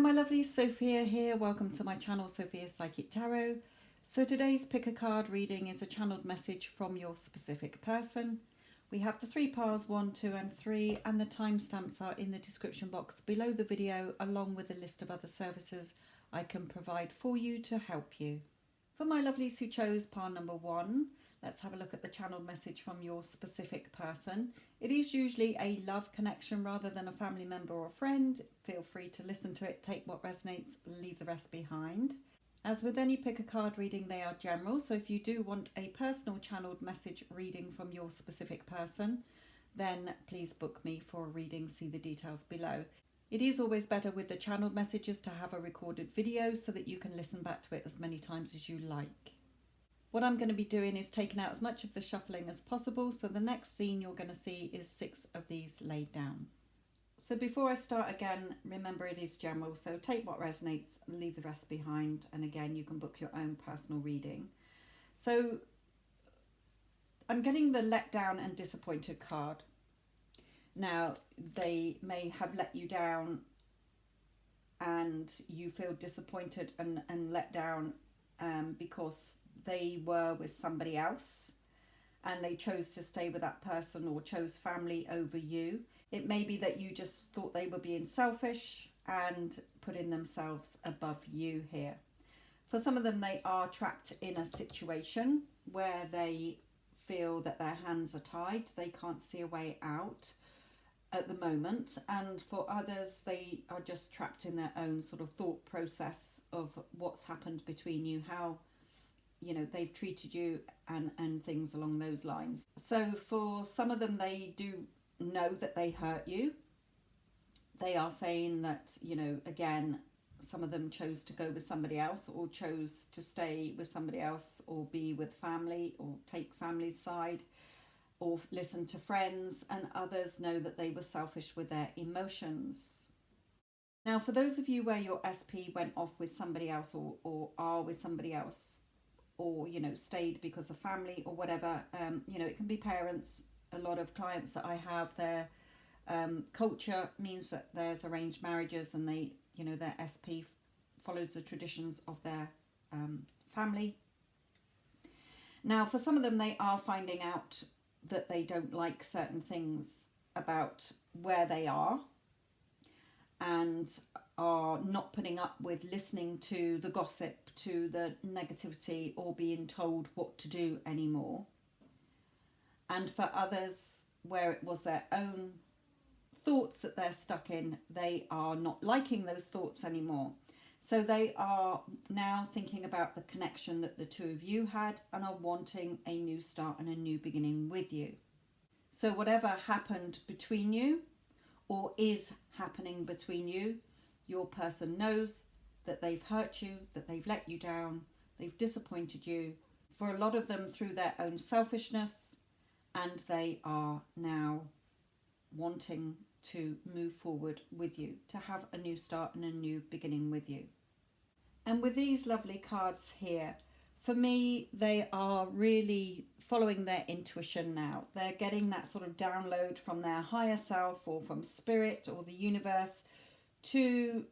my lovely, Sophia here. Welcome to my channel, Sophia's Psychic Tarot. So today's pick a card reading is a channeled message from your specific person. We have the 3 piles 1, 2 and 3, and the timestamps are in the description box below the video, along with a list of other services I can provide for you to help you. For my lovelies who chose pile number 1, let's have a look at the channeled message from your specific person. It is usually a love connection rather than a family member or friend. Feel free to listen to it, take what resonates, leave the rest behind. As with any pick a card reading, they are general, so if you do want a personal channeled message reading from your specific person, then please book me for a reading, see the details below. It is always better with the channeled messages to have a recorded video so that you can listen back to it as many times as you like. What I'm going to be doing is taking out as much of the shuffling as possible, so the next scene you're going to see is 6 of these laid down. So before I start again, remember it is general, so take what resonates, leave the rest behind, and again you can book your own personal reading. So I'm getting the let down and disappointed card. Now they may have let you down and you feel disappointed and let down because they were with somebody else and they chose to stay with that person or chose family over you. It may be that you just thought they were being selfish and putting themselves above you here. For some of them, they are trapped in a situation where they feel that their hands are tied. They can't see a way out at the moment. And for others, they are just trapped in their own sort of thought process of what's happened between you, how they've treated you and things along those lines. So for some of them, they do know that they hurt you. They are saying that, again, some of them chose to go with somebody else or chose to stay with somebody else or be with family or take family's side or listen to friends, and others know that they were selfish with their emotions. Now, for those of you where your SP went off with somebody else or are with somebody else, or stayed because of family or whatever, it can be parents. A lot of clients that I have, their culture means that there's arranged marriages and they their SP follows the traditions of their family. Now for some of them, they are finding out that they don't like certain things about where they are and are not putting up with listening to the gossip, to the negativity, or being told what to do anymore. And for others, where it was their own thoughts that they're stuck in, they are not liking those thoughts anymore. So they are now thinking about the connection that the two of you had and are wanting a new start and a new beginning with you. So whatever happened between you or is happening between you, your person knows that they've hurt you, that they've let you down, they've disappointed you, for a lot of them through their own selfishness, and they are now wanting to move forward with you, to have a new start and a new beginning with you. And with these lovely cards here, for me, they are really following their intuition now. They're getting that sort of download from their higher self or from spirit or the universe to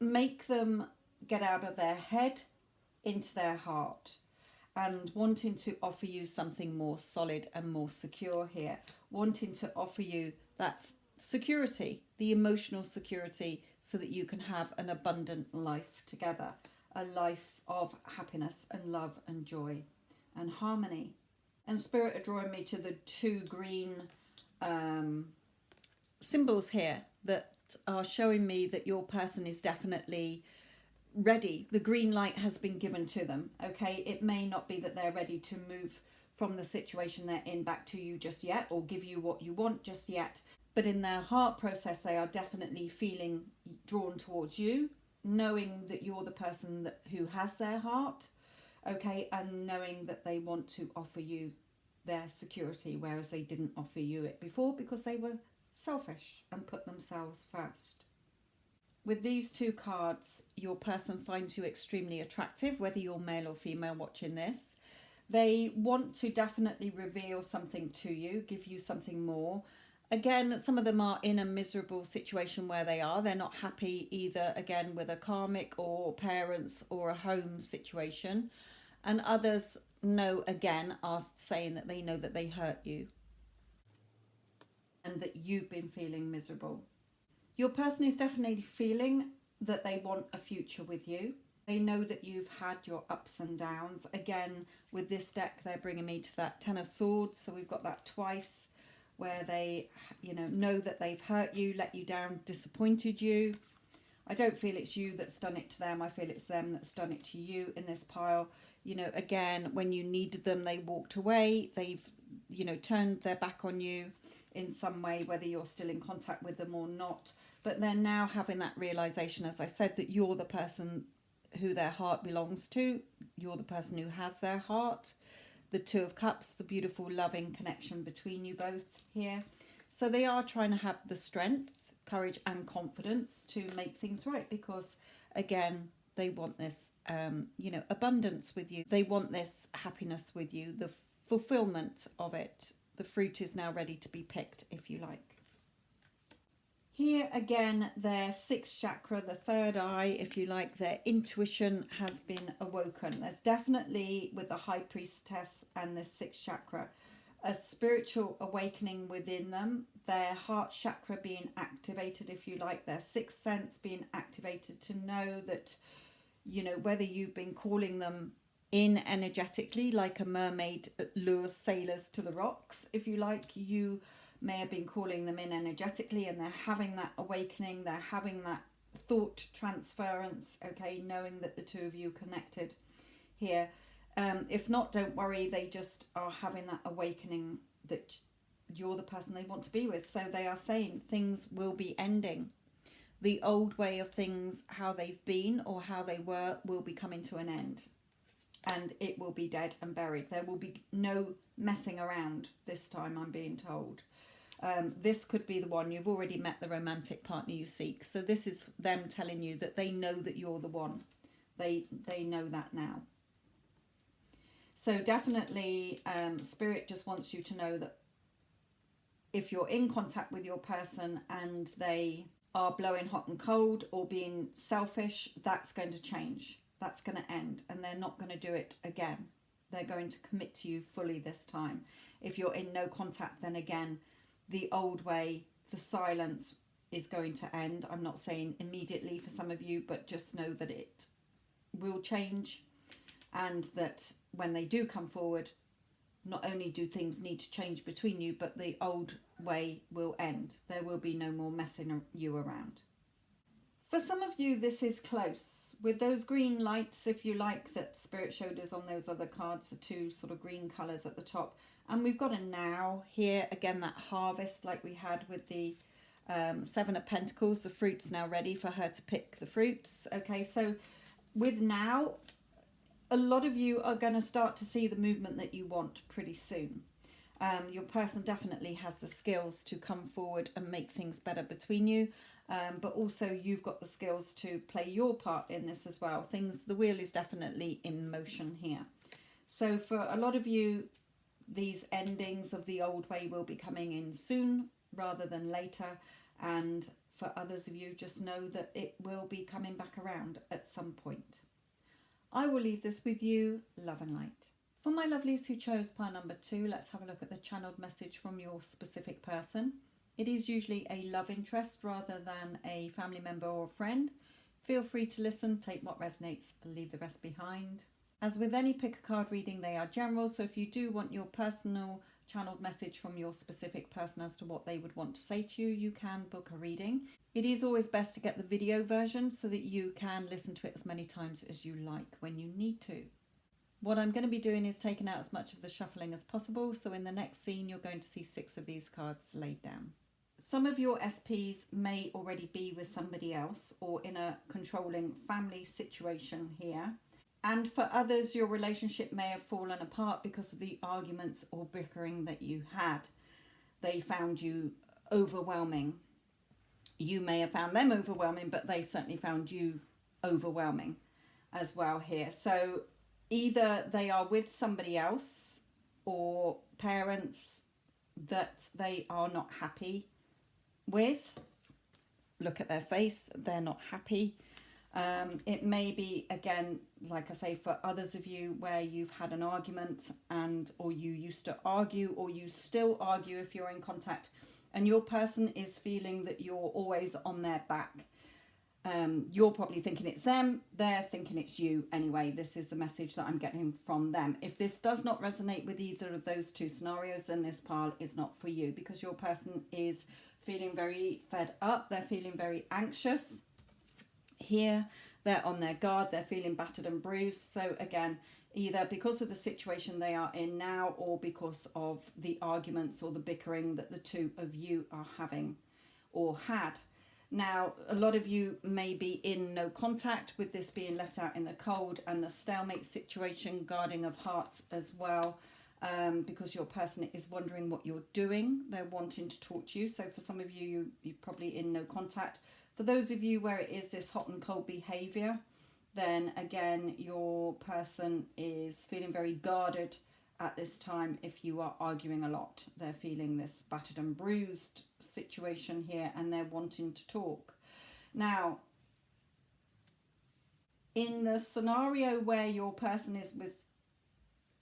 make them get out of their head into their heart, and wanting to offer you something more solid and more secure here, wanting to offer you that security, the emotional security, so that you can have an abundant life together, a life of happiness and love and joy and harmony. And Spirit are drawing me to the 2 green symbols here that are showing me that your person is definitely ready. The green light has been given to them. Okay, it may not be that they're ready to move from the situation they're in back to you just yet, or give you what you want just yet, but in their heart process they are definitely feeling drawn towards you, knowing that you're the person who has their heart, okay, and knowing that they want to offer you their security, whereas they didn't offer you it before because they were selfish and put themselves first. With these 2 cards, your person finds you extremely attractive, whether you're male or female watching this. They want to definitely reveal something to you, give you something more, Again, some of them are in a miserable situation where they are. They're not happy either, again, with a karmic or parents or a home situation. And others know, again, are saying that they know that they hurt you and that you've been feeling miserable. Your person is definitely feeling that they want a future with you. They know that you've had your ups and downs. Again, with this deck, they're bringing me to that Ten of Swords. So we've got that twice, where they, know that they've hurt you, let you down, disappointed you. I don't feel it's you that's done it to them. I feel it's them that's done it to you in this pile. Again, when you needed them, they walked away. They've, turned their back on you in some way, whether you're still in contact with them or not. But they're now having that realization, as I said, that you're the person who their heart belongs to. You're the person who has their heart. The Two of Cups, the beautiful loving connection between you both here. So they are trying to have the strength, courage and confidence to make things right, because again, they want this abundance with you. They want this happiness with you, the fulfillment of it. The fruit is now ready to be picked, if you like. Here again, their sixth chakra, the third eye, if you like, their intuition has been awoken. There's definitely, with the High Priestess and the sixth chakra, a spiritual awakening within them. Their heart chakra being activated, if you like, their sixth sense being activated to know that, whether you've been calling them in energetically, like a mermaid lures sailors to the rocks, if you like, you may have been calling them in energetically, and they're having that awakening, they're having that thought transference, okay, knowing that the two of you connected here. If not, don't worry, they just are having that awakening that you're the person they want to be with. So they are saying things will be ending. The old way of things, how they've been or how they were, will be coming to an end, and it will be dead and buried. There will be no messing around this time, I'm being told. This could be the one. You've already met the romantic partner you seek. So this is them telling you that they know that you're the one. They know that now. So definitely Spirit just wants you to know that if you're in contact with your person and they are blowing hot and cold or being selfish, that's going to change. That's going to end, and they're not going to do it again. They're going to commit to you fully this time. If you're in no contact, then again, the old way, the silence is going to end. I'm not saying immediately for some of you, but just know that it will change, and that when they do come forward, not only do things need to change between you, but the old way will end. There will be no more messing you around. For some of you, this is close. With those green lights, if you like, that Spirit showed us on those other cards, the two sort of green colours at the top. And we've got a now here, again, that harvest like we had with the Seven of Pentacles. The fruit's now ready for her to pick the fruits. Okay, so with now, a lot of you are going to start to see the movement that you want pretty soon. Your person definitely has the skills to come forward and make things better between you. But also you've got the skills to play your part in this as well. The wheel is definitely in motion here. So for a lot of you, these endings of the old way will be coming in soon rather than later. And for others of you, just know that it will be coming back around at some point. I will leave this with you. Love and light. For my lovelies who chose pile number 2, let's have a look at the channeled message from your specific person. It is usually a love interest rather than a family member or friend. Feel free to listen, take what resonates, leave the rest behind. As with any pick a card reading, they are general, so if you do want your personal channeled message from your specific person as to what they would want to say to you, you can book a reading. It is always best to get the video version so that you can listen to it as many times as you like when you need to. What I'm going to be doing is taking out as much of the shuffling as possible, so in the next scene you're going to see 6 of these cards laid down. Some of your SPs may already be with somebody else or in a controlling family situation here. And for others, your relationship may have fallen apart because of the arguments or bickering that you had. They found you overwhelming. You may have found them overwhelming, but they certainly found you overwhelming as well here. So either they are with somebody else, or parents, that they are not happy with. Look at their face, they're not happy. It may be, again, like I say, for others of you where you've had an argument or you used to argue, or you still argue if you're in contact, and your person is feeling that you're always on their back. You're probably thinking it's them, they're thinking it's you. Anyway, this is the message that I'm getting from them. If this does not resonate with either of those two scenarios, then this pile is not for you, because your person is feeling very fed up, they're feeling very anxious. Here, they're on their guard, they're feeling battered and bruised. So again, either because of the situation they are in now, or because of the arguments or the bickering that the two of you are having or had. Now, a lot of you may be in no contact, with this being left out in the cold, and the stalemate situation, guarding of hearts as well, because your person is wondering what you're doing. They're wanting to talk to you. So for some of you, you're probably in no contact. For those of you where it is this hot and cold behavior, then again, your person is feeling very guarded at this time. If you are arguing a lot, they're feeling this battered and bruised situation here, and they're wanting to talk. Now, in the scenario where your person is with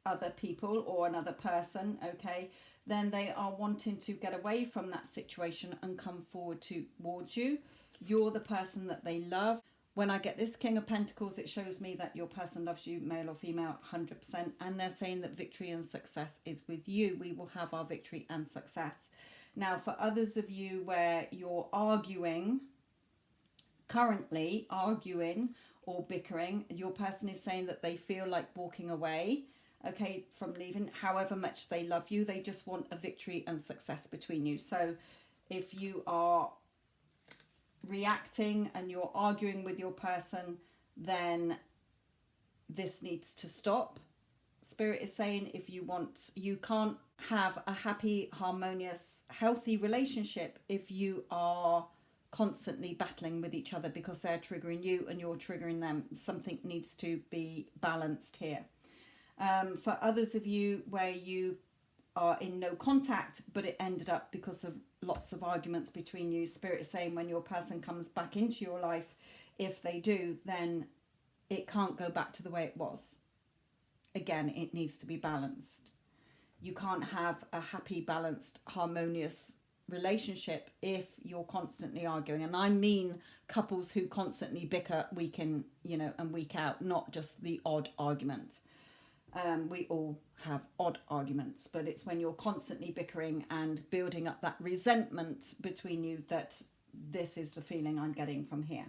other people or another person, okay, then they are wanting to get away from that situation and come forward towards you. You're the person that they love. When I get this King of Pentacles, it shows me that your person loves you, male or female, 100%. And they're saying that victory and success is with you. We will have our victory and success. Now, for others of you where you're currently arguing or bickering, your person is saying that they feel like walking away, okay, from leaving. However much they love you, they just want a victory and success between you. So if you are reacting and you're arguing with your person, then this needs to stop. Spirit is saying you can't have a happy, harmonious, healthy relationship if you are constantly battling with each other, because they're triggering you and you're triggering them. Something needs to be balanced here. For others of you where you are in no contact, but it ended up because of lots of arguments between you, Spirit is saying when your person comes back into your life, if they do, then it can't go back to the way it was. Again, it needs to be balanced. You can't have a happy, balanced, harmonious relationship if you're constantly arguing. And I mean couples who constantly bicker week in, and week out, not just the odd argument. We all have odd arguments, but it's when you're constantly bickering and building up that resentment between you that this is the feeling I'm getting from here.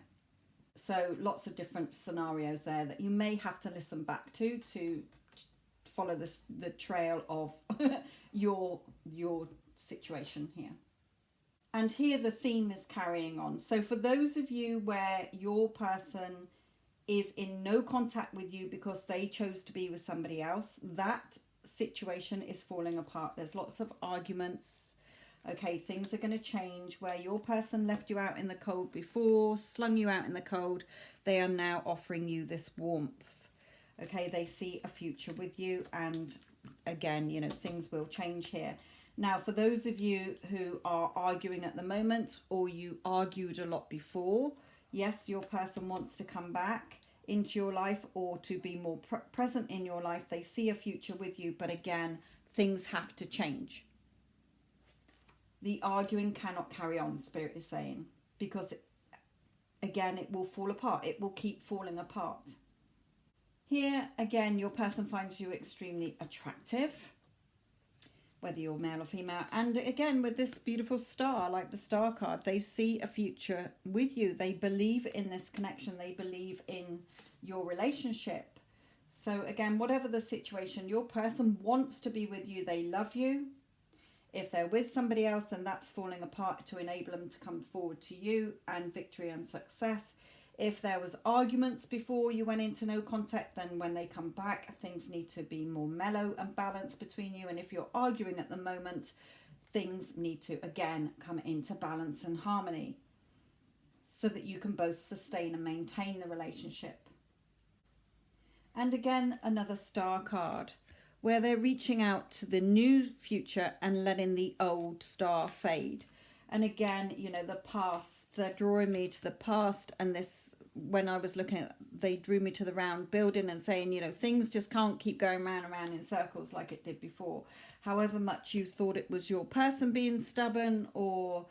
So lots of different scenarios there that you may have to listen back to follow the trail of your situation here. And here the theme is carrying on. So for those of you where your person is in no contact with you because they chose to be with somebody else, that situation is falling apart. There's lots of arguments. Okay, things are going to change. Where your person left you out in the cold before, slung you out in the cold, they are now offering you this warmth. Okay, they see a future with you, and again, things will change here. Now, for those of you who are arguing at the moment, or you argued a lot before, yes, your person wants to come back into your life or to be more present in your life. They see a future with you, but again, things have to change. The arguing cannot carry on, Spirit is saying, because again, it will fall apart. It will keep falling apart. Here, again, your person finds you extremely attractive, whether you're male or female. And again, with this beautiful star, like the star card, they see a future with you. They believe in this connection. They believe in your relationship. So again, whatever the situation, your person wants to be with you. They love you. If they're with somebody else, then that's falling apart to enable them to come forward to you and victory and success. If there was arguments before you went into no contact, then when they come back, things need to be more mellow and balanced between you. And if you're arguing at the moment, things need to, again, come into balance and harmony so that you can both sustain and maintain the relationship. And again, another star card. where they're reaching out to the new future and letting the old star fade. And again, you know, the past, they're drawing me to the past. And this, when I was looking at, they drew me to the round building and saying, you know, things just can't keep going round and round in circles like it did before. However much you thought it was your person being stubborn or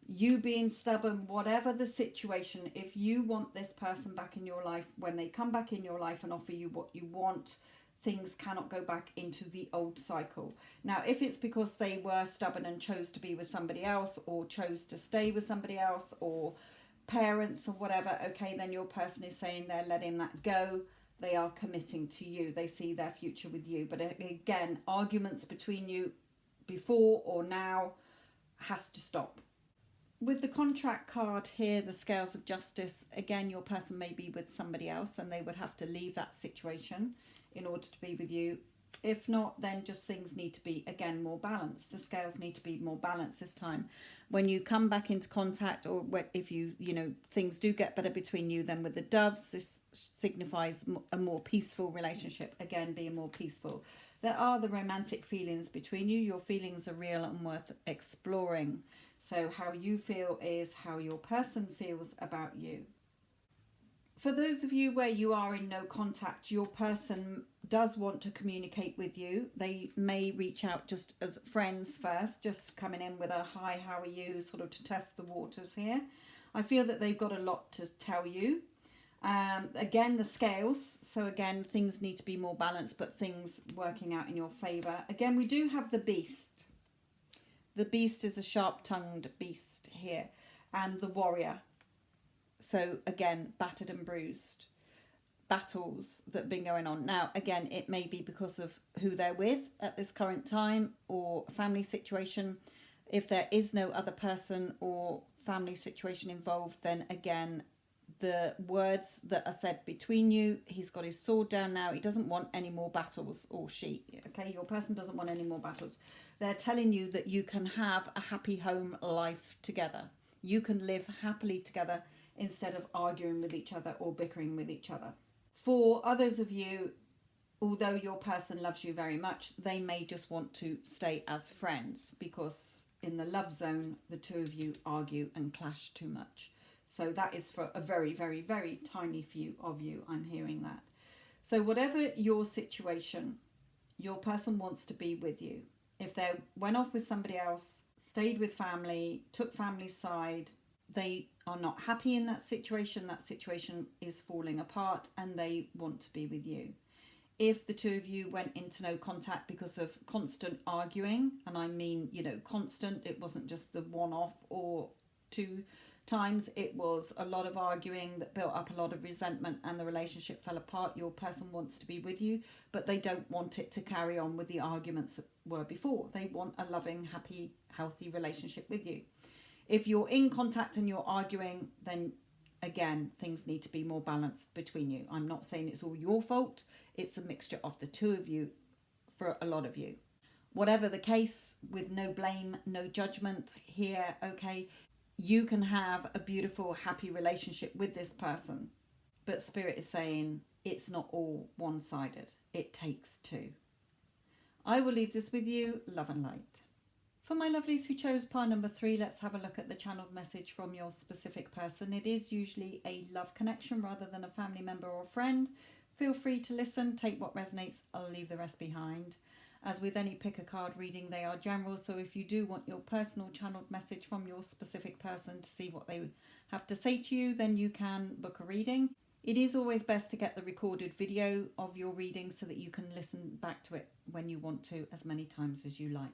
you being stubborn, whatever the situation, if you want this person back in your life, when they come back in your life and offer you what you want, things cannot go back into the old cycle. Now, if it's because they were stubborn and chose to be with somebody else or chose to stay with somebody else or parents or whatever, okay, then your person is saying they're letting that go. They are committing to you. They see their future with you. But again, arguments between you before or now has to stop. With the contract card here, the scales of justice, again, your person may be with somebody else and they would have to leave that situation in order to be with you. If not, then just things need to be, again, more balanced. The scales need to be more balanced this time. When you come back into contact, or if you know, things do get better between you, then with the doves, this signifies a more peaceful relationship. Again, being more peaceful. There are the romantic feelings between you. Your feelings are real and worth exploring. So how you feel is how your person feels about you. For those of you where you are in no contact, your person does want to communicate with you. They may reach out just as friends first, just coming in with a hi, how are you, sort of to test the waters here. I feel that they've got a lot to tell you. Again, the scales. So again, things need to be more balanced, but things working out in your favour. Again, we do have the beast. The beast is a sharp-tongued beast here, and the warrior. So again, battered and bruised. Battles that have been going on. Now, again, it may be because of who they're with at this current time or family situation. If there is no other person or family situation involved, then again, the words that are said between you, he's got his sword down now. He doesn't want any more battles, or she. Okay, your person doesn't want any more battles. They're telling you that you can have a happy home life together. You can live happily together instead of arguing with each other or bickering with each other. For others of you, although your person loves you very much, they may just want to stay as friends because in the love zone, the two of you argue and clash too much. So that is for a very, very, very tiny few of you. I'm hearing that. So whatever your situation, your person wants to be with you. If they went off with somebody else, stayed with family, took family's side, they are not happy in that situation is falling apart and they want to be with you. If the two of you went into no contact because of constant arguing, and I mean, you know, constant, it wasn't just the one off or two times, it was a lot of arguing that built up a lot of resentment and the relationship fell apart. Your person wants to be with you, but they don't want it to carry on with the arguments that were before. They want a loving, happy, healthy relationship with you. If you're in contact and you're arguing, then again, things need to be more balanced between you. I'm not saying it's all your fault. It's a mixture of the two of you for a lot of you. Whatever the case, with no blame, no judgment here, okay? You can have a beautiful, happy relationship with this person. But Spirit is saying it's not all one-sided. It takes two. I will leave this with you. Love and light. For my lovelies who chose pile number 3, let's have a look at the channeled message from your specific person. It is usually a love connection rather than a family member or friend. Feel free to listen, take what resonates. I'll leave the rest behind. As with any pick a card reading, they are general. So if you do want your personal channeled message from your specific person to see what they have to say to you, then you can book a reading. It is always best to get the recorded video of your reading so that you can listen back to it when you want to, as many times as you like.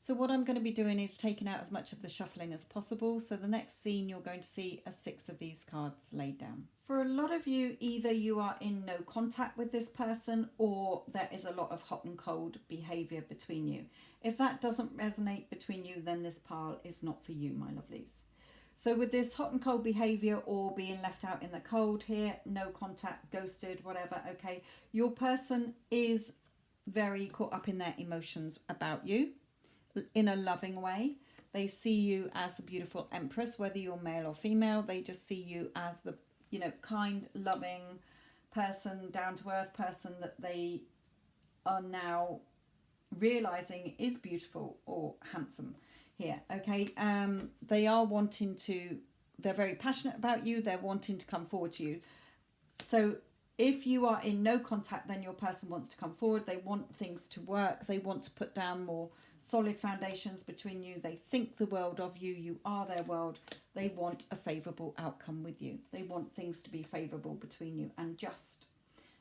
So what I'm going to be doing is taking out as much of the shuffling as possible. So the next scene you're going to see are 6 of these cards laid down. For a lot of you, either you are in no contact with this person or there is a lot of hot and cold behaviour between you. If that doesn't resonate between you, then this pile is not for you, my lovelies. So with this hot and cold behaviour or being left out in the cold here, no contact, ghosted, whatever, okay, your person is very caught up in their emotions about you. In a loving way. They see you as a beautiful empress, whether you're male or female. They just see you as the, you know, kind, loving person, down to earth person that they are now realizing is beautiful or handsome here. Okay, they are wanting to, they're very passionate about you, they're wanting to come forward to you. So if you are in no contact, then your person wants to come forward. They want things to work. They want to put down more solid foundations between you. They think the world of you. You are their world. They want a favourable outcome with you. They want things to be favourable between you and just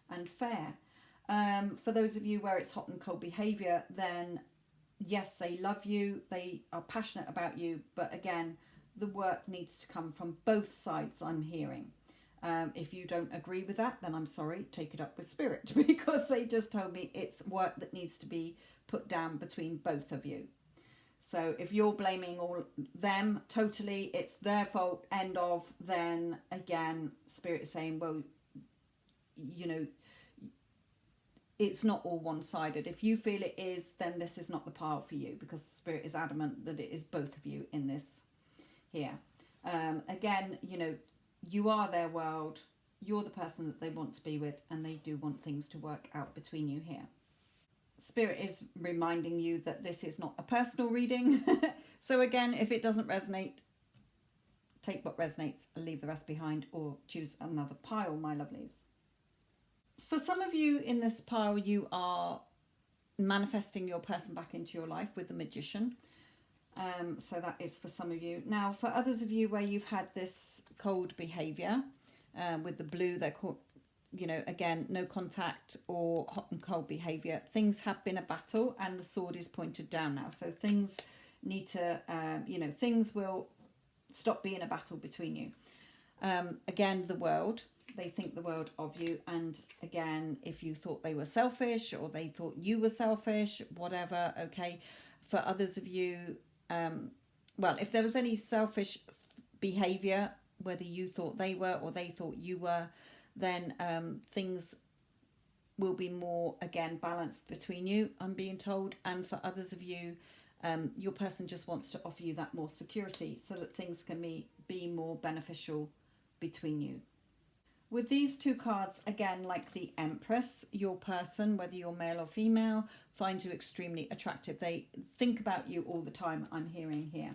and fair. For those of you where it's hot and cold behaviour, then yes, they love you. They are passionate about you. But again, the work needs to come from both sides, I'm hearing. If you don't agree with that, then I'm sorry, take it up with spirit, because they just told me it's work that needs to be put down between both of you. So if you're blaming all them totally, it's their fault, end of, then again, spirit is saying, well, you know, it's not all one-sided. If you feel it is, then this is not the pile for you, because spirit is adamant that it is both of you in this here. Again, you know, you are their world, you're the person that they want to be with, and they do want things to work out between you here. Spirit is reminding you that this is not a personal reading. So again, if it doesn't resonate, take what resonates and leave the rest behind, or choose another pile, my lovelies. For some of you in this pile, you are manifesting your person back into your life with the Magician. So that is for some of you. Now, for others of you where you've had this cold behaviour, with the blue, they're called, you know, again, no contact or hot and cold behaviour. Things have been a battle and the sword is pointed down now. So things need to, you know, things will stop being a battle between you. Again, the world, they think the world of you. And again, if you thought they were selfish or they thought you were selfish, whatever, okay. For others of you, well, if there was any selfish behaviour, whether you thought they were or they thought you were, then things will be more, again, balanced between you, I'm being told. And for others of you, your person just wants to offer you that more security so that things can be more beneficial between you. With these two cards, again, like the Empress, your person, whether you're male or female, finds you extremely attractive. They think about you all the time, I'm hearing here.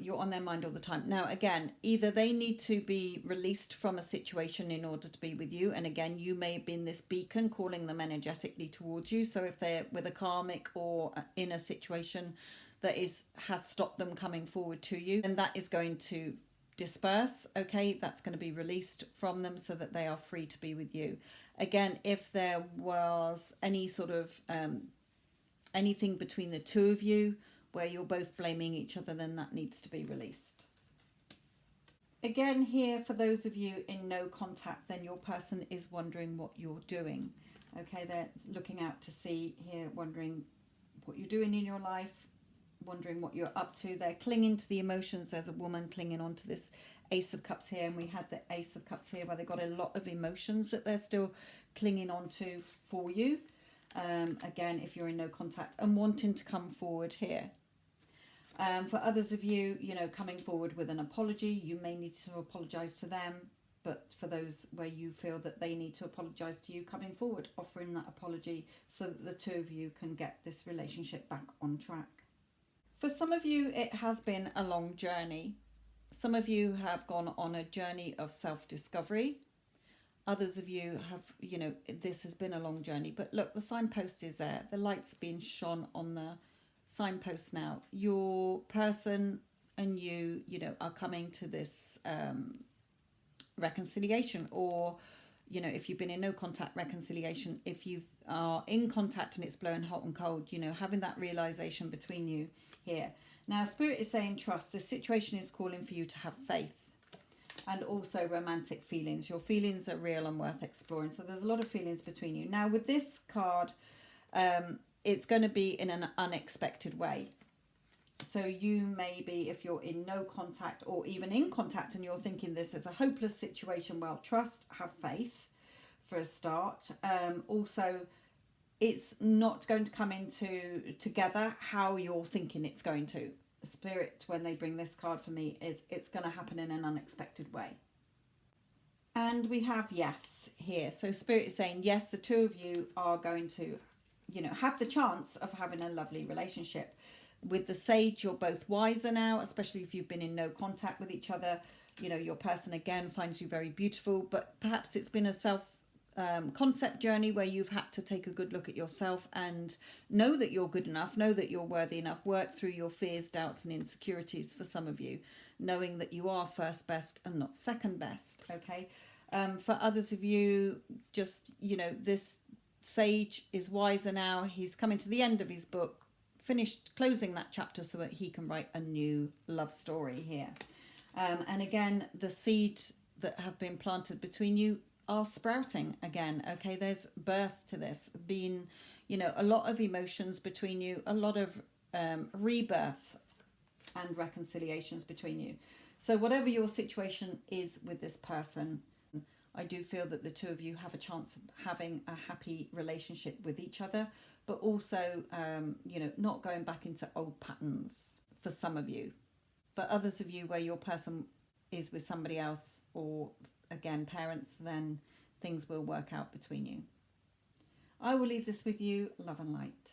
You're on their mind all the time. Now, again, either they need to be released from a situation in order to be with you. And again, you may have been this beacon calling them energetically towards you. So if they're with a karmic or in a situation that has stopped them coming forward to you, then that is going to disperse. Okay, that's going to be released from them so that they are free to be with you. Again, if there was any sort of anything between the two of you where you're both blaming each other, then that needs to be released. Again, here, for those of you in no contact, then your person is wondering what you're doing. Okay, they're looking out to see here, wondering what you're doing in your life, wondering what you're up to. They're clinging to the emotions. There's a woman clinging on to this Ace of Cups here, and we had the Ace of Cups here where they've got a lot of emotions that they're still clinging on to for you. Again, if you're in no contact and wanting to come forward here. For others of you, you know, coming forward with an apology, you may need to apologise to them. But for those where you feel that they need to apologise to you, coming forward, offering that apology so that the two of you can get this relationship back on track. For some of you, it has been a long journey. Some of you have gone on a journey of self-discovery. Others of you have, you know, this has been a long journey. But look, the signpost is there. The light's being shone on the signpost now. Your person and you know, are coming to this reconciliation, or, you know, if you've been in no contact, reconciliation. If you are in contact and it's blowing hot and cold, you know, having that realization between you here. Now, Spirit is saying trust. The situation is calling for you to have faith, and also romantic feelings. Your feelings are real and worth exploring. So there's a lot of feelings between you. Now, with this card, it's going to be in an unexpected way. So you may be, if you're in no contact or even in contact and you're thinking this is a hopeless situation, well, trust, have faith for a start. Also, it's not going to come into together how you're thinking it's going to. Spirit, when they bring this card for me, is it's going to happen in an unexpected way. And we have yes here. So Spirit is saying, yes, the two of you are going to, have the chance of having a lovely relationship. With the Sage, you're both wiser now, especially if you've been in no contact with each other. Your person again finds you very beautiful, but perhaps it's been a concept journey where you've had to take a good look at yourself and know that you're good enough, know that you're worthy enough, work through your fears, doubts and insecurities for some of you, knowing that you are first best and not second best. Okay. For others of you, just, this Sage is wiser now. He's coming to the end of his book, finished closing that chapter so that he can write a new love story here. And again, the seeds that have been planted between you are sprouting again. Okay, there's birth to this. Been, a lot of emotions between you, a lot of rebirth and reconciliations between you. So whatever your situation is with this person, I do feel that the two of you have a chance of having a happy relationship with each other, but also, not going back into old patterns for some of you. For others of you where your person is with somebody else or, again, parents, then things will work out between you. I will leave this with you. Love and light.